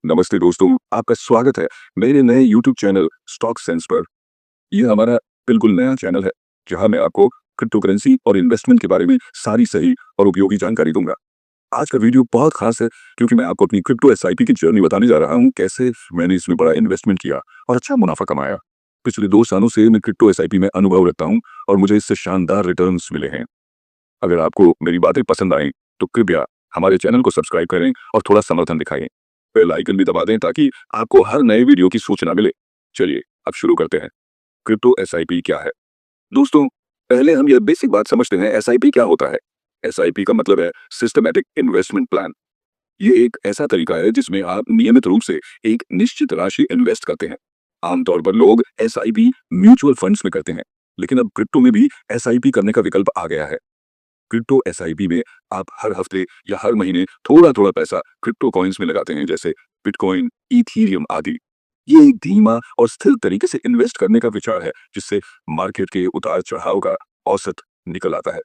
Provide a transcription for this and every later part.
नमस्ते दोस्तों, आपका स्वागत है मेरे नए YouTube चैनल स्टॉक सेंस पर। यह हमारा बिल्कुल नया चैनल है, जहां मैं आपको क्रिप्टो करेंसी और इन्वेस्टमेंट के बारे में सारी सही और उपयोगी जानकारी दूंगा। आज का वीडियो बहुत खास है क्योंकि मैं आपको अपनी क्रिप्टो एसआईपी की जर्नी बताने जा रहा हूं, कैसे मैंने इसमें बड़ा इन्वेस्टमेंट किया और अच्छा मुनाफा कमाया। पिछले 2 सालों से मैं क्रिप्टो एसआईपी में अनुभव रखता हूं और मुझे इससे शानदार रिटर्न्स मिले हैं। अगर आपको मेरी बातें पसंद आएं, तो कृपया हमारे चैनल को सब्सक्राइब करें और थोड़ा समर्थन दिखाएं। बेल आइकन भी दबा दें ताकि आपको हर नए वीडियो की सूचना मिले। चलिए अब शुरू करते हैं। क्रिप्टो एसआईपी क्या है? दोस्तों, पहले हम यह बेसिक बात समझते हैं, एसआईपी क्या होता है। एसआईपी का मतलब है सिस्टमैटिक इन्वेस्टमेंट प्लान। ये एक ऐसा तरीका है जिसमें आप नियमित रूप से एक निश्चित राशि इन्वेस्ट करते हैं। आमतौर पर लोग एसआईपी म्यूचुअल फंड्स में करते हैं, लेकिन अब क्रिप्टो में भी एसआईपी करने का विकल्प आ गया है। क्रिप्टो एसआईपी में आप हर हफ्ते या हर महीने थोड़ा थोड़ा पैसा क्रिप्टो कॉइन्स में लगाते हैं, जैसे बिटकॉइन, इथीरियम आदि। ये एक धीमा और स्थिर तरीके से इन्वेस्ट करने का विचार है, जिससे मार्केट के उतार चढ़ाव का औसत निकल आता है।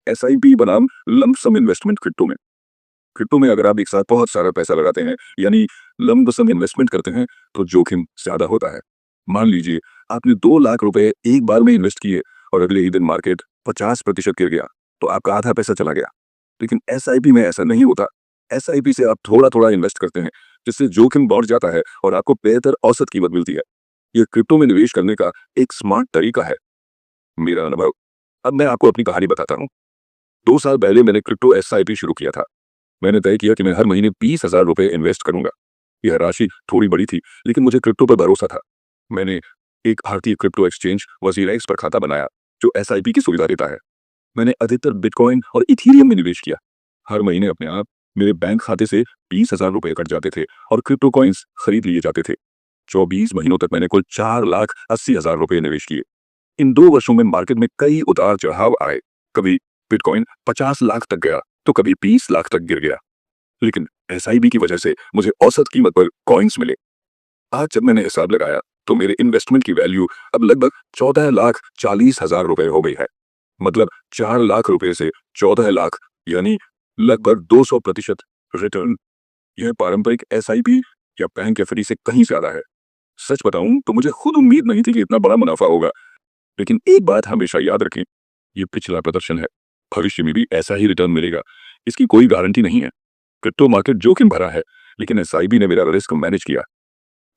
एसआईपी बनाम लंप सम इन्वेस्टमेंट। क्रिप्टो में अगर आप एक साथ बहुत सारा पैसा लगाते हैं, यानी लंप सम इन्वेस्टमेंट करते हैं, तो जोखिम ज्यादा होता है। मान लीजिए आपने 2 लाख रुपए एक बार में इन्वेस्ट किए और अगले ही दिन मार्केट 50% गिर गया, तो आपका आधा पैसा चला गया। लेकिन एसआईपी में ऐसा नहीं होता। एसआईपी से आप थोड़ा थोड़ा इन्वेस्ट करते हैं, जिससे जोखिम बढ़ जाता है और आपको बेहतर औसत कीमत मिलती है। यह क्रिप्टो में निवेश करने का एक स्मार्ट तरीका है। मेरा अनुभव। अब मैं आपको अपनी कहानी बताता हूँ। 2 साल पहले मैंने क्रिप्टो एसआईपी शुरू किया था। मैंने तय किया कि मैं हर महीने 20,000 रुपए इन्वेस्ट करूंगा। यह राशि थोड़ी बड़ी थी, लेकिन मुझे क्रिप्टो पर भरोसा था। मैंने एक भारतीय क्रिप्टो एक्सचेंज वजीरेक्स पर खाता बनाया, जो एसआईपी की सुविधा देता है। मैंने अधिकतर बिटकॉइन और इथीरियम में निवेश किया। हर महीने अपने आप मेरे बैंक खाते से 20,000 रुपए कट जाते थे और क्रिप्टो कॉइन्स खरीद लिए जाते थे। 24 महीनों तक मैंने कुल 4,80,000 रुपए निवेश किए। इन 2 वर्षों में मार्केट में कई उतार चढ़ाव आए। कभी बिटकॉइन 50 लाख तक गया, तो कभी 20 लाख तक गिर गया। लेकिन एसआईबी की वजह से मुझे औसत कीमत पर कॉइन्स मिले। आज जब मैंने हिसाब लगाया, तो मेरे इन्वेस्टमेंट की वैल्यू अब लगभग 14,40,000 रुपए हो गई है। मतलब 4 लाख रुपए से 14 लाख, यानी लगभग 200% रिटर्न। यह पारंपरिक एसआईपी या बैंक एफडी से कहीं ज्यादा है। सच बताऊं तो मुझे खुद उम्मीद नहीं थी कि इतना बड़ा मुनाफा होगा। लेकिन एक बात हमेशा याद रखें, ये पिछला प्रदर्शन है। भविष्य में भी ऐसा ही रिटर्न मिलेगा, इसकी कोई गारंटी नहीं है। क्रिप्टो मार्केट जोखिम भरा है, लेकिन एसआईबी ने मेरा रिस्क मैनेज किया।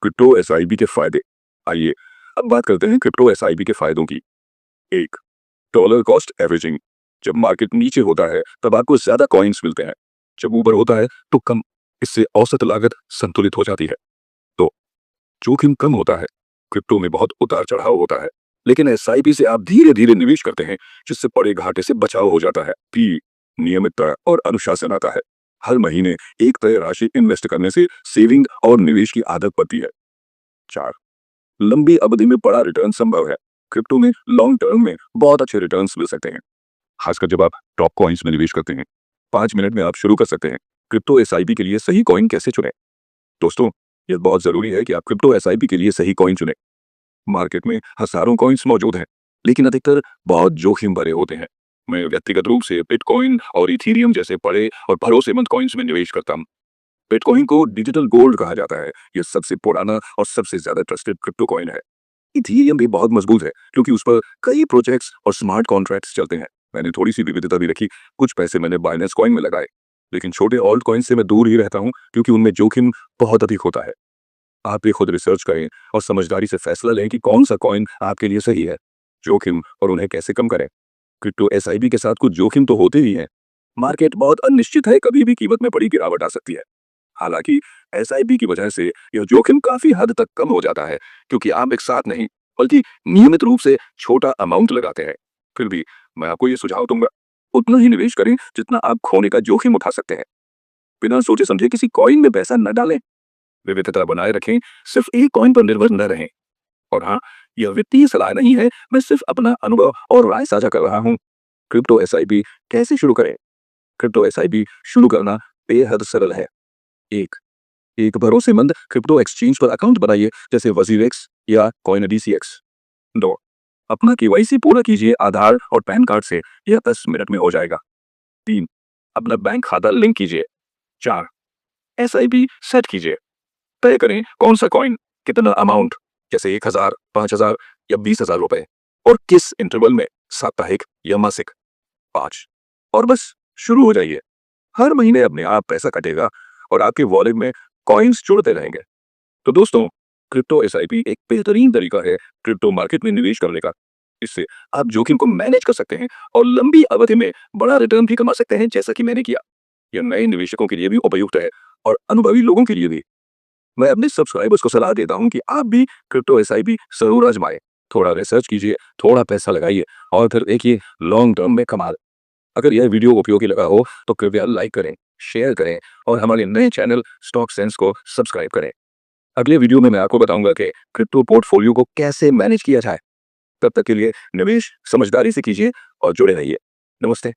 क्रिप्टो एसआईबी के फायदे। आइए अब बात करते हैं क्रिप्टो एसआईबी के फायदों की। एक, डॉलर कॉस्ट एवरेजिंग। जब मार्केट नीचे होता है तब आपको ज्यादा कॉइन्स मिलते हैं, जब ऊपर होता है तो कम। इससे औसत लागत संतुलित हो जाती है। दो, जोखिम कम होता है। क्रिप्टो में बहुत उतार चढ़ाव होता है, लेकिन एसआईपी से आप धीरे धीरे निवेश करते हैं, जिससे बड़े घाटे से बचाव हो जाता है। तीन, नियमितता और अनुशासन आता है। हर महीने एक तय राशि इन्वेस्ट करने से सेविंग और निवेश की आदत पड़ती है। चार, लंबी अवधि में बड़ा रिटर्न संभव है। क्रिप्टो में लॉन्ग टर्म में बहुत अच्छे रिटर्न्स मिल सकते हैं, खासकर जब आप टॉप कॉइन्स में निवेश करते हैं। 5 मिनट में आप शुरू कर सकते हैं। क्रिप्टो एसआईपी के लिए सही कॉइन कैसे चुनें? दोस्तों, यह बहुत जरूरी है कि आप क्रिप्टो एसआईपी के लिए सही कॉइन चुनें। मार्केट में हजारों कॉइन्स मौजूद हैं, लेकिन अधिकतर बहुत जोखिम भरे होते हैं। मैं व्यक्तिगत रूप से बिटकॉइन और इथीरियम जैसे बड़े और भरोसेमंद कॉइन्स में निवेश करता हूँ। बिटकॉइन को डिजिटल गोल्ड कहा जाता है। यह सबसे पुराना और सबसे ज्यादा ट्रस्टेड क्रिप्टो कॉइन है। इथीरियम भी बहुत मजबूत है, क्योंकि उस पर कई प्रोजेक्ट्स और स्मार्ट कॉन्ट्रैक्ट्स चलते हैं। मैंने थोड़ी सी विविधता भी रखी। कुछ पैसे मैंने बाइनेंस कॉइन में लगाए। लेकिन छोटे ऑल्ट कॉइन से मैं दूर ही रहता हूँ, क्योंकि उनमें जोखिम बहुत अधिक होता है। आप भी खुद रिसर्च करें और समझदारी से फैसला लें कि कौन सा कॉइन आपके लिए सही है। जोखिम और उन्हें कैसे कम करें। क्रिप्टो एसआईपी के साथ कुछ जोखिम तो होते ही हैं। मार्केट बहुत अनिश्चित है, कभी भी कीमत में बड़ी गिरावट आ सकती है। हालांकि एसआईपी की वजह से यह जोखिम काफी हद तक कम हो जाता है, क्योंकि आप एक साथ नहीं, बल्कि नियमित रूप से छोटा अमाउंट लगाते हैं। फिर भी मैं आपको ये सुझाव दूंगा, उतना ही निवेश करें जितना आप खोने का जोखिम उठा सकते हैं। बिना सोचे समझे किसी कॉइन में पैसा न डालें। विविधता बनाए रखें, सिर्फ एक कॉइन पर निर्भर न रहें। और हाँ, यह वित्तीय सलाह नहीं है, मैं सिर्फ अपना अनुभव और राय साझा कर रहा हूँ। क्रिप्टो एसआईपी कैसे शुरू करें? क्रिप्टो एसआईपी शुरू करना बेहद सरल है। एक, एक भरोसेमंद क्रिप्टो एक्सचेंज पर अकाउंट बनाइए, जैसे वजीरेक्स या कॉइनडीसीएक्स। 2, अपना केवाईसी पूरा कीजिए आधार और पैन कार्ड से। यह 10 मिनट में हो जाएगा। 3, अपना बैंक खाता लिंक कीजिए। 4, एसआईपी सेट कीजिए। तय करें कौन सा कॉइन, कितना अमाउंट, जैसे 1000, 5000 या 20,000 रुपए, और किस इंटरवल में, साप्ताहिक या मासिक। 5 और बस शुरू हो जाइए। हर महीने अपने आप पैसा कटेगा और आपके वॉलेट में कॉइन्स जुड़ते रहेंगे। तो दोस्तों, क्रिप्टो एसआईपी एक बेहतरीन तरीका है क्रिप्टो मार्केट में निवेश करने का। इससे आप जोखिम को मैनेज कर सकते हैं और लंबी अवधि में बड़ा रिटर्न भी कमा सकते हैं, जैसा कि मैंने किया। यह नए निवेशकों के लिए भी उपयुक्त है और अनुभवी लोगों के लिए भी। मैं अपने सब्सक्राइबर्स को सलाह देता हूं कि आप भी क्रिप्टो एसआईपी जरूर आजमाएं। थोड़ा रिसर्च कीजिए, थोड़ा पैसा लगाइए और फिर देखिए लॉन्ग टर्म में कमाल। अगर यह वीडियो उपयोगी लगा हो तो कृपया लाइक करें, शेयर करें और हमारे नए चैनल स्टॉक सेंस को सब्सक्राइब करें। अगले वीडियो में मैं आपको बताऊंगा कि क्रिप्टो पोर्टफोलियो को कैसे मैनेज किया जाए। तब तक के लिए निवेश समझदारी से कीजिए और जुड़े रहिए। नमस्ते।